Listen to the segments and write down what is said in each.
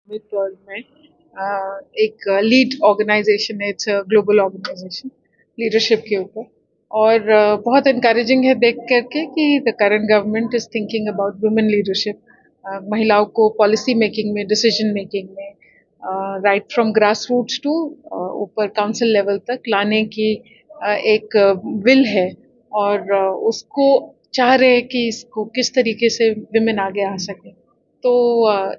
World में एक lead organisation है, इट्स ग्लोबल ऑर्गेनाइजेशन लीडरशिप के ऊपर। और बहुत इनकरेजिंग है देख करके कि the current government is thinking about women leadership, महिलाओं को पॉलिसी मेकिंग में, डिसीजन मेकिंग में, right from grass roots to ऊपर काउंसिल लेवल तक लाने की एक विल है। और उसको चाह रहे हैं कि इसको किस तरीके से विमेन आगे आ सके। तो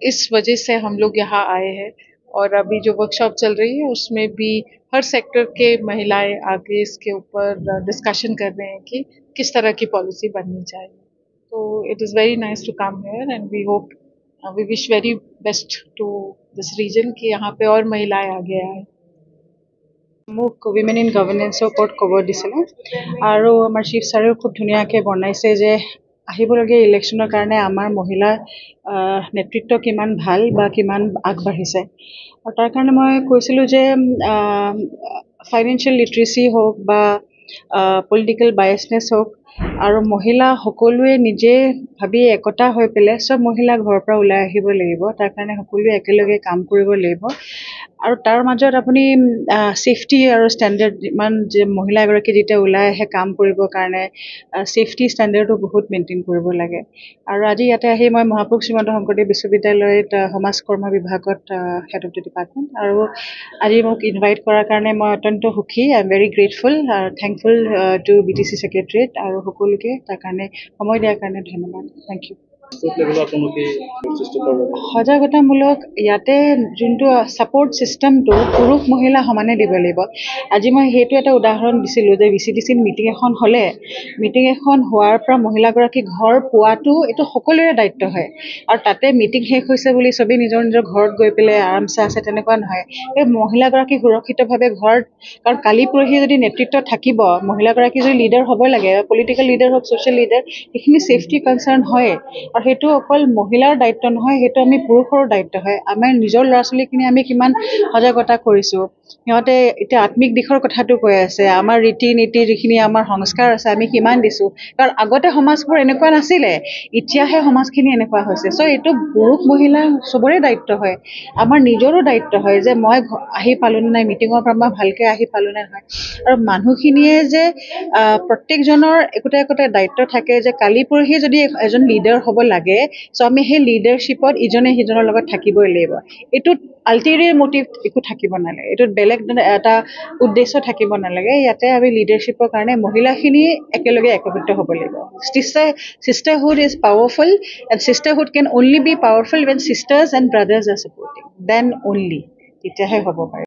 इस वजह से हम लोग यहाँ आए हैं। और अभी जो वर्कशॉप चल रही है उसमें भी हर सेक्टर के महिलाएं आके इसके ऊपर डिस्कशन कर रहे हैं कि किस तरह की पॉलिसी बननी चाहिए। तो it is very nice to come here and we hope, we wish very best to this region कि यहाँ पे और महिलाएं आगे आए। মোক উইমেন ইন গভৰ্নেন্সৰ ওপৰত ক'ব দিছিলে আৰু আমাৰ চিফ ছাৰেও খুব ধুনীয়াকৈ বনাইছে যে আহিবলগীয়া ইলেকশ্যনৰ কাৰণে আমাৰ মহিলাৰ নেতৃত্ব কিমান ভাল বা কিমান আগবাঢ়িছে। আৰু তাৰ কাৰণে মই কৈছিলোঁ যে ফাইনেন্সিয়েল লিটাৰেচি হওক বা পলিটিকেল বায়াছনেছ হওক আৰু মহিলা সকলোৱে নিজে ভাবি একতা হৈ পেলাই চব মহিলা ঘৰৰ পৰা ওলাই আহিব লাগিব। তাৰ কাৰণে সকলোৱে একেলগে কাম কৰিব লাগিব। আৰু তাৰ মাজত আপুনি ছেফটি আৰু ষ্টেণ্ডাৰ্ড ইমান যে মহিলা এগৰাকী যেতিয়া ওলাই আহে কাম কৰিবৰ কাৰণে ছেফটি ষ্টেণ্ডাৰ্ডো বহুত মেইনটেইন কৰিব লাগে। আৰু আজি ইয়াতে আহি মই মহাপুৰুষ শ্ৰীমন্ত শংকৰদেৱ বিশ্ববিদ্যালয়ত সমাজ কৰ্ম বিভাগত হেড অফ দ্য ডিপাৰ্টমেণ্ট। আৰু আজি মোক ইনভাইট কৰাৰ কাৰণে মই অত্যন্ত সুখী। I am very grateful, thankful to BTC secretariat আৰু সকলোকে তাৰ কাৰণে সময় দিয়াৰ কাৰণে ধন্যবাদ। Thank you. সজাগতামূলক ইয়াতে যোনটো ছাপৰ্ট ছিষ্টেমটো পুৰুষ মহিলা সমানে দিব লাগিব। আজি মই সেইটো এটা উদাহৰণ দিছিলোঁ যে VCDCত মিটিং এখন হ'লে মিটিং এখন হোৱাৰ পৰা মহিলাগৰাকী ঘৰ পোৱাটো এইটো সকলোৰে দায়িত্ব হয়। আৰু তাতে মিটিং শেষ হৈছে বুলি চবেই নিজৰ নিজৰ ঘৰত গৈ পেলাই আৰামছে আছে তেনেকুৱা নহয়। এই মহিলাগৰাকী সুৰক্ষিতভাৱে ঘৰত, কাৰণ কালি পৰহি যদি নেতৃত্ব থাকিব, মহিলাগৰাকী যদি লিডাৰ হ'ব লাগে, পলিটিকেল লিডাৰ হওক, ছ'চিয়েল লিডাৰ, সেইখিনি ছেফটি কনচাৰ্ণ হয়। আৰু সেইটো অকল মহিলাৰ দায়িত্ব নহয়, সেইটো আমি পুৰুষৰো দায়িত্ব হয়। আমাৰ নিজৰ ল'ৰা ছোৱালীখিনি আমি কিমান সজাগতা কৰিছোঁ। সিহঁতে এতিয়া আত্মিক দিশৰ কথাটো কৈ আছে, আমাৰ ৰীতি নীতি যিখিনি আমাৰ সংস্কাৰ আছে আমি কিমান দিছোঁ। কাৰণ আগতে সমাজবোৰ এনেকুৱা নাছিলে, এতিয়াহে সমাজখিনি এনেকুৱা হৈছে। চ' এইটো পুৰুষ মহিলা চবৰে দায়িত্ব হয়। আমাৰ নিজৰো দায়িত্ব হয় যে মই আহি পালোনে নাই, মিটিঙৰ পৰা মই ভালকৈ আহি পালোনে নহয়। আৰু মানুহখিনিয়ে যে প্ৰত্যেকজনৰ একোটা একোটা দায়িত্ব থাকে যে কালি পৰহি যদি এজন লিডাৰ হ'ব লাগে, চ' আমি সেই লিডাৰশ্বিপত ইজনে সিজনৰ লগত থাকিবই লাগিব। এইটোত আল্টিৰিয়েৰ মটিভ একো থাকিব নালাগে, এইটোত বেলেগ এটা উদ্দেশ্য থাকিব নালাগে। ইয়াতে আমি লিডাৰশ্বিপৰ কাৰণে মহিলাখিনি একেলগে একত্ৰিত হ'ব লাগিব। Sisterhood is powerful and sisterhood can only be powerful when sisters and brothers are supporting, then only তেতিয়াহে হ'ব পাৰে।